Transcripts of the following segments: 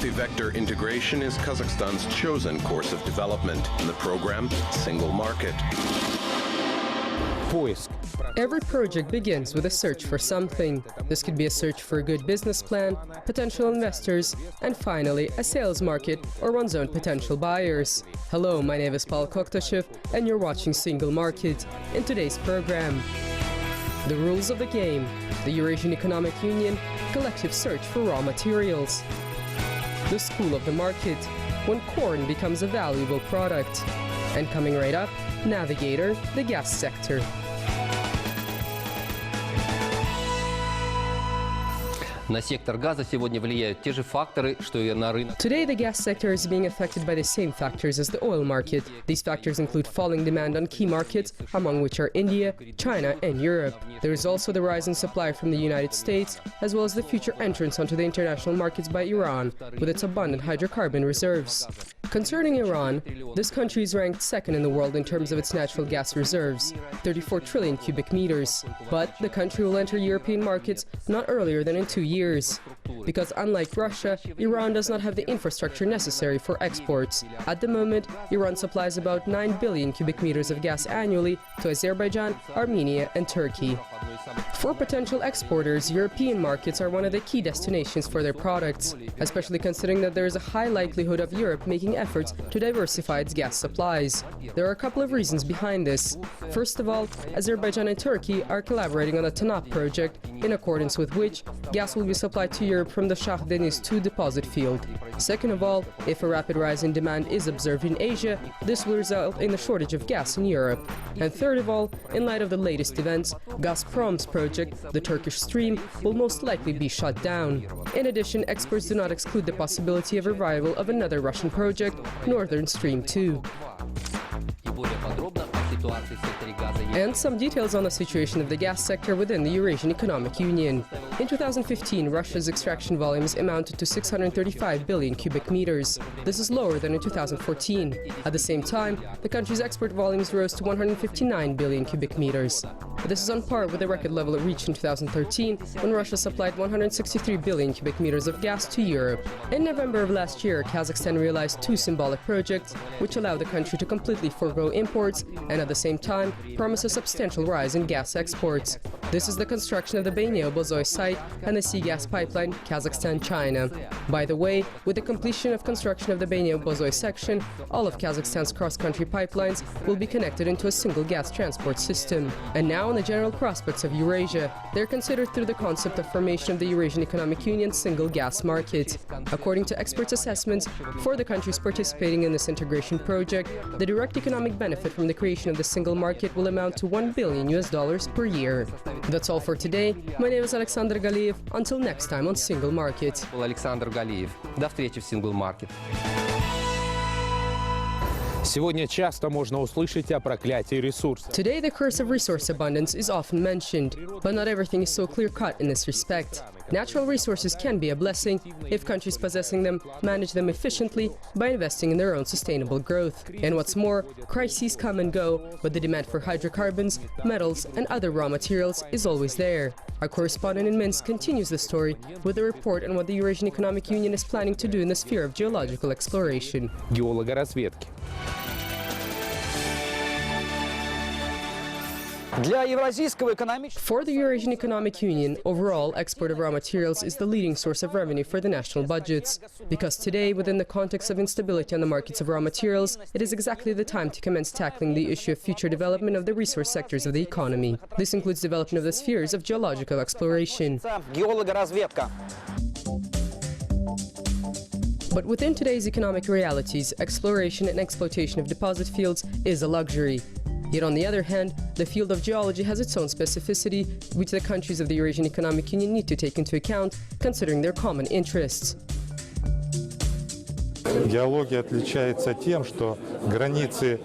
Multi-vector integration is Kazakhstan's chosen course of development. In the program, Single Market. Every project begins with a search for something. This could be a search for a good business plan, potential investors, and finally, a sales market or one's own potential buyers. Hello, my name is Paul Koktashev, and you're watching Single Market. In today's program, the rules of the game, the Eurasian Economic Union, collective search for raw materials, the school of the market, when corn becomes a valuable product, and coming right up, Navigator, the gas sector. На сектор газа сегодня влияют те же факторы, что и на рынок. Today, the gas sector is being affected by the same factors as the oil market. These factors include falling demand on key markets, among which are India, China, and Europe. There is also the rise in supply from the United States, as well as the future entrance onto the international markets by Iran, with its abundant hydrocarbon reserves. Concerning Iran, this country is ranked second in the world in terms of its natural gas reserves, 34 trillion cubic meters. But the country will enter European markets not earlier than in 2 years. Because unlike Russia, Iran does not have the infrastructure necessary for exports. At the moment, Iran supplies about 9 billion cubic meters of gas annually to Azerbaijan, Armenia, and Turkey. For potential exporters, European markets are one of the key destinations for their products, especially considering that there is a high likelihood of Europe making efforts to diversify its gas supplies. There are a couple of reasons behind this. First of all, Azerbaijan and Turkey are collaborating on a TANAP project, in accordance with which gas will be supplied to Europe from the Shah Deniz 2 deposit field. Second of all, if a rapid rise in demand is observed in Asia, this will result in a shortage of gas in Europe. And third of all, in light of the latest events, Gazprom's project, the Turkish Stream, will most likely be shut down. In addition, experts do not exclude the possibility of revival of another Russian project, Northern Stream 2. And some details on the situation of the gas sector within the Eurasian Economic Union. In 2015, Russia's extraction volumes amounted to 635 billion cubic meters. This is lower than in 2014. At the same time, the country's export volumes rose to 159 billion cubic meters. This is on par with the record level it reached in 2013, when Russia supplied 163 billion cubic meters of gas to Europe. In November of last year, Kazakhstan realized 2 symbolic projects, which allowed the country to completely forego imports and at the same time promise a substantial rise in gas exports. This is the construction of the Bayneo-Bozoy site and the sea gas pipeline Kazakhstan-China. By the way, with the completion of construction of the Bayneo-Bozoy section, all of Kazakhstan's cross-country pipelines will be connected into a single gas transport system. And now on the general prospects of Eurasia, they're considered through the concept of formation of the Eurasian Economic Union single gas market. According to experts' assessments, for the countries participating in this integration project, the direct economic benefit from the creation of the single market will amount to $1 billion per year. That's all for today. My name is Alexander Galiev. Until next time on Single Market. Александр Галиев. До встречи в Single Market. Сегодня часто можно услышать о проклятии ресурсов. Today, the curse of resource abundance is often mentioned, but not everything is so clear-cut in this respect. Natural resources can be a blessing if countries possessing them manage them efficiently by investing in their own sustainable growth. And what's more, crises come and go, but the demand for hydrocarbons, metals, and other raw materials is always there. Our correspondent in Minsk continues the story with a report on what the Eurasian Economic Union is planning to do in the sphere of geological exploration. Геологоразведки. For the Eurasian Economic Union, overall, export of raw materials is the leading source of revenue for the national budgets. Because today, within the context of instability on the markets of raw materials, it is exactly the time to commence tackling the issue of future development of the resource sectors of the economy. This includes development of the spheres of geological exploration. But within today's economic realities, exploration and exploitation of deposit fields is a luxury. Yet on the other hand, the field of geology has its own specificity, which the countries of the Eurasian Economic Union need to take into account, considering their common interests. Геология отличается тем, что границы.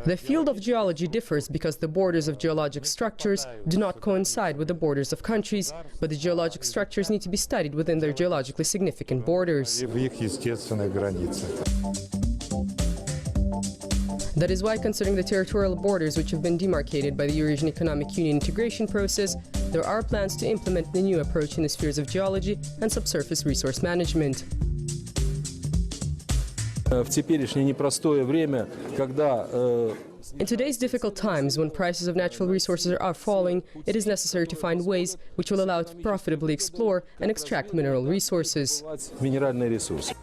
The field of geology differs because the borders of geologic structures do not coincide with the borders of countries, but the geologic structures need to be studied within their geologically significant borders. В их естественной границе. That is why, considering the territorial borders which have been demarcated by the Eurasian Economic Union integration process, there are plans to implement the new approach in the spheres of geology and subsurface resource management. В теперешнее непростое время, когда In today's difficult times, when prices of natural resources are falling, it is necessary to find ways which will allow it to profitably explore and extract mineral resources. минеральные ресурсы.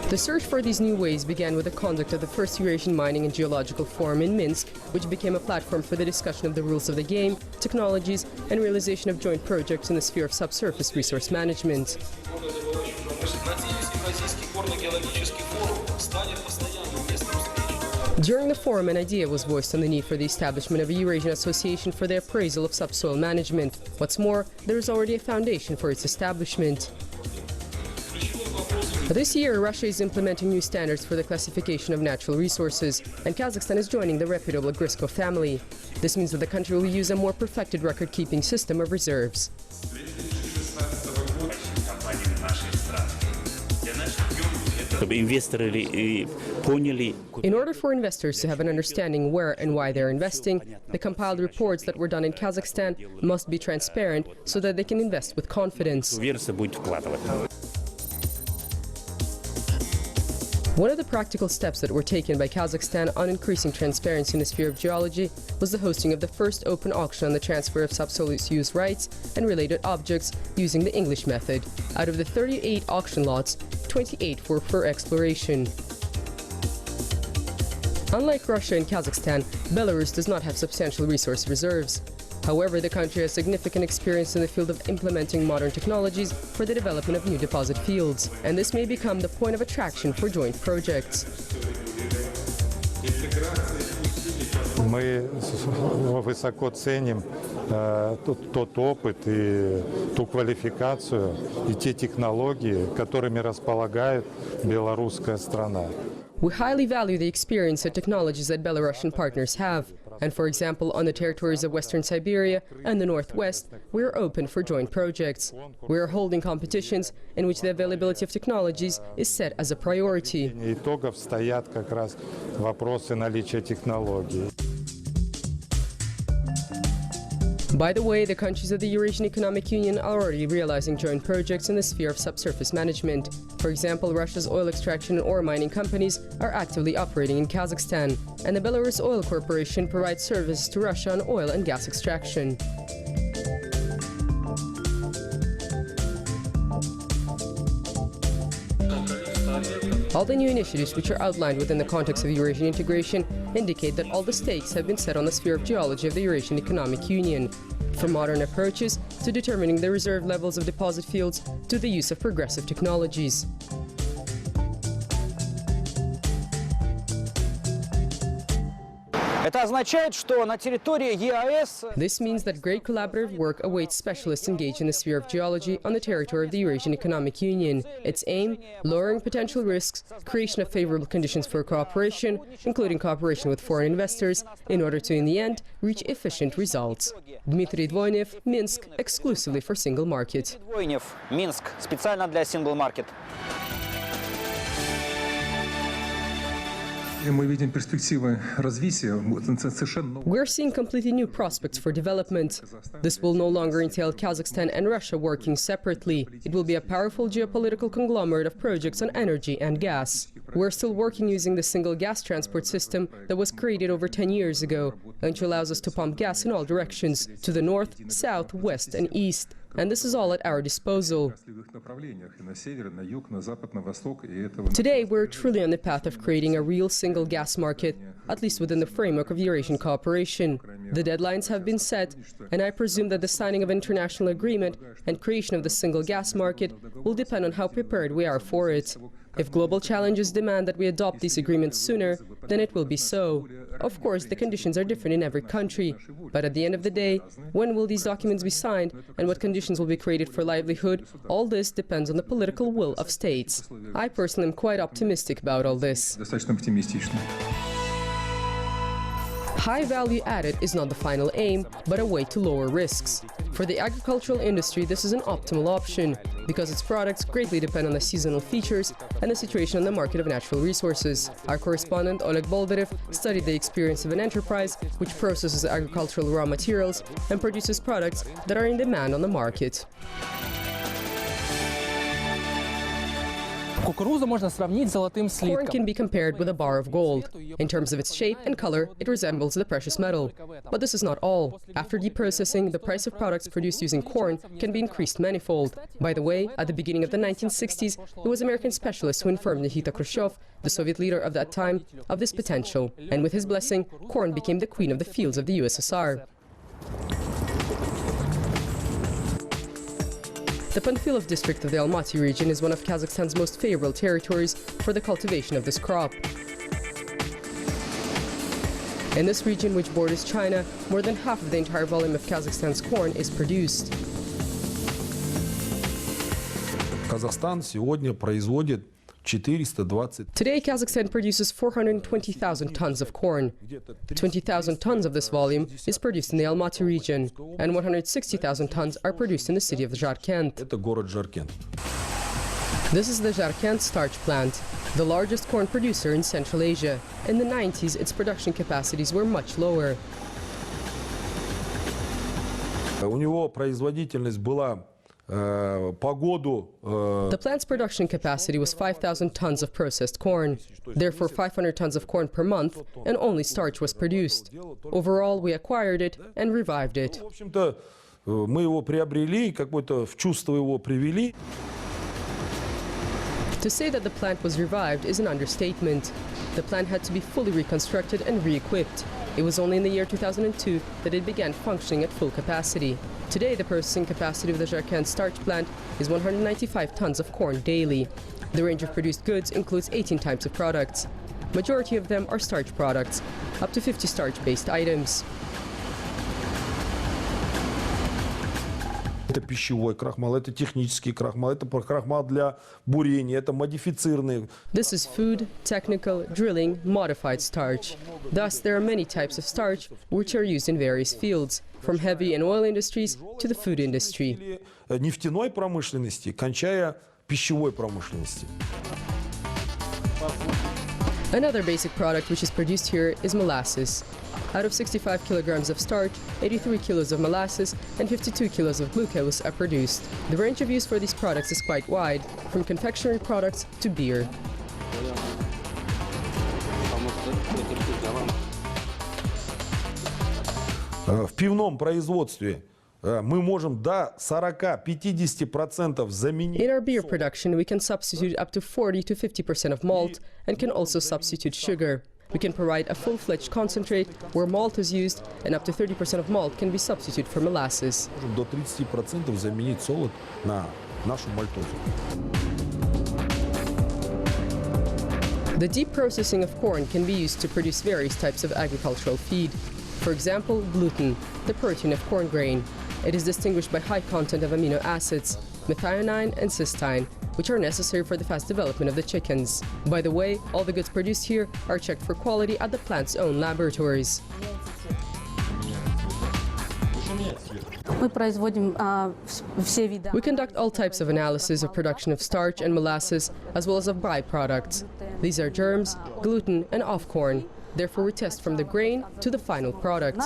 The search for these new ways began with the conduct of the first Eurasian Mining and Geological Forum in Minsk, which became a platform for the discussion of the rules of the game, technologies, and realization of joint projects in the sphere of subsurface resource management. During the forum, an idea was voiced on the need for the establishment of a Eurasian Association for the appraisal of subsoil management. What's more, there is already a foundation for its establishment. This year, Russia is implementing new standards for the classification of natural resources, and Kazakhstan is joining the reputable Grisko family. This means that the country will use a more perfected record-keeping system of reserves. In order for investors to have an understanding where and why they're investing, the compiled reports that were done in Kazakhstan must be transparent so that they can invest with confidence. One of the practical steps that were taken by Kazakhstan on increasing transparency in the sphere of geology was the hosting of the first open auction on the transfer of subsoil use rights and related objects using the English method. Out of the 38 auction lots, 28 were for exploration. Unlike Russia and Kazakhstan, Belarus does not have substantial resource reserves. However, the country has significant experience in the field of implementing modern technologies for the development of new deposit fields, and this may become the point of attraction for joint projects. Мы высоко ценим тот опыт и ту квалификацию и те технологии, которыми располагает белорусская страна. We highly value the experience and technologies that Belarusian partners have. And for example, on the territories of Western Siberia and the Northwest, we are open for joint projects. We are holding competitions in which the availability of technologies is set as a priority. Итогов стоят как раз вопросы наличия технологий. By the way, the countries of the Eurasian Economic Union are already realizing joint projects in the sphere of subsurface management. For example, Russia's oil extraction and ore mining companies are actively operating in Kazakhstan, and the Belarus Oil Corporation provides services to Russia on oil and gas extraction. All the new initiatives which are outlined within the context of Eurasian integration indicate that all the stakes have been set on the sphere of geology of the Eurasian Economic Union, from modern approaches to determining the reserve levels of deposit fields to the use of progressive technologies. This means that great collaborative work awaits specialists engaged in the sphere of geology on the territory of the Eurasian Economic Union. Its aim, lowering potential risks, creation of favorable conditions for cooperation, including cooperation with foreign investors, in order to, in the end, reach efficient results. Dmitry Dvoinev, Minsk, exclusively for Single Market. Minsk, специально для Single Market. We're seeing completely new prospects for development. This will no longer entail Kazakhstan and Russia working separately. It will be a powerful geopolitical conglomerate of projects on energy and gas. We're still working using the single gas transport system that was created over 10 years ago, which allows us to pump gas in all directions, to the north, south, west and east. And this is all at our disposal. Today, we're truly on the path of creating a real single gas market, at least within the framework of Eurasian cooperation. The deadlines have been set, and I presume that the signing of an international agreement and creation of the single gas market will depend on how prepared we are for it. If global challenges demand that we adopt these agreements sooner, then it will be so. Of course, the conditions are different in every country, but at the end of the day, when will these documents be signed and what conditions will be created for livelihood, all this depends on the political will of states. I personally am quite optimistic about all this. High value added is not the final aim, but a way to lower risks. For the agricultural industry, this is an optimal option, because its products greatly depend on the seasonal features and the situation on the market of natural resources. Our correspondent Oleg Boldarev studied the experience of an enterprise which processes agricultural raw materials and produces products that are in demand on the market. Кукурузу можно сравнить с золотым Corn слитком. can be compared with a bar of gold. In terms of its shape and color, it resembles the precious metal. But this is not all. After deprocessing, the price of products produced using corn can be increased manifold. By the way, at the beginning of the 1960s, it was American specialists who informed Nikita Khrushchev, the Soviet leader of that time, of this potential. And with his blessing, corn became the queen of the fields of the USSR. The Panfilov district of the Almaty region is one of Kazakhstan's most favorable territories for the cultivation of this crop. In this region, which borders China, more than half of the entire volume of Kazakhstan's corn is produced. Казахстан сегодня производит 420. Today, Kazakhstan produces 420,000 tons of corn. 20,000 tons of this volume is produced in the Almaty region, and 160,000 tons are produced in the city of Jarkent. Это город Жаркент. This is the Jarkent starch plant, the largest corn producer in Central Asia. In the 90s, its production capacities were much lower. У него производительность была по году. The plant's production capacity was 5,000 tons of processed corn. Therefore, 500 tons of corn per month, and only starch was produced. Overall, we acquired it and revived it. В общем-то, мы его приобрели, какое-то в чувство его привели. To say that the plant was revived is an understatement. The plant had to be fully reconstructed and re-equipped. It was only in the year 2002 that it began functioning at full capacity. Today, the processing capacity of the Jarkent starch plant is 195 tons of corn daily. The range of produced goods includes 18 types of products. Majority of them are starch products, up to 50 starch-based items. Это пищевой крахмал, это технический крахмал, это крахмал для бурения, это модифицированный. This is food, technical, drilling, modified starch. Thus, there are many types of starch which are used in various fields, from heavy and oil industries to the food industry. Нефтяной промышленности, кончая пищевой промышленности. Another basic product which is produced here is molasses. Out of 65 kilograms of starch, 83 kilos of molasses and 52 kilos of glucose are produced. The range of use for these products is quite wide, from confectionery products to beer. В пивном производстве мы можем до 40-50% заменить. In our beer production, we can substitute up to 40 to 50% of malt and can also substitute sugar. We can provide a full-fledged concentrate where malt is used, and up to 30% of malt can be substituted for molasses. До 30% заменить солод на нашу мальтозу. The deep processing of corn can be used to produce various types of agricultural feed. For example, gluten, the protein of corn grain. It is distinguished by high content of amino acids, methionine and cysteine, which are necessary for the fast development of the chickens. By the way, all the goods produced here are checked for quality at the plant's own laboratories. We conduct all types of analysis of production of starch and molasses, as well as of byproducts. These are germs, gluten, and off-corn. Therefore, we test from the grain to the final product.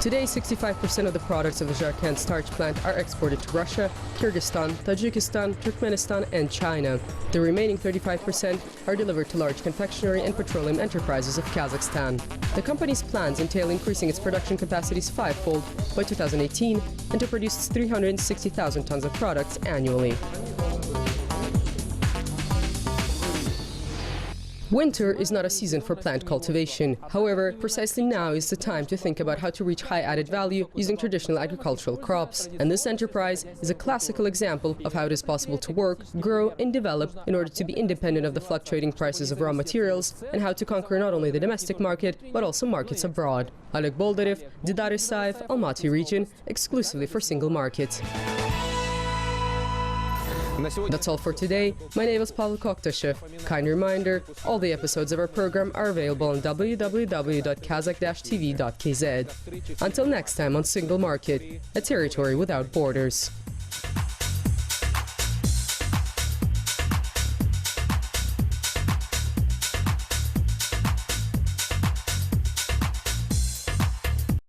Today, 65% of the products of the Jarkent starch plant are exported to Russia, Kyrgyzstan, Tajikistan, Turkmenistan, and China. The remaining 35% are delivered to large confectionery and petroleum enterprises of Kazakhstan. The company's plans entail increasing its production capacities fivefold by 2018 and to produce 360,000 tons of products annually. Winter is not a season for plant cultivation. However, precisely now is the time to think about how to reach high added value using traditional agricultural crops. And this enterprise is a classical example of how it is possible to work, grow, and develop in order to be independent of the fluctuating prices of raw materials, and how to conquer not only the domestic market, but also markets abroad. Oleg Boldarev, Didar Isaev, Almaty region, exclusively for Single Market. That's all for today. My name is Pavel Koktashev. Kind reminder, all the episodes of our program are available on www.kazakh-tv.kz. Until next time on Single Market, a territory without borders.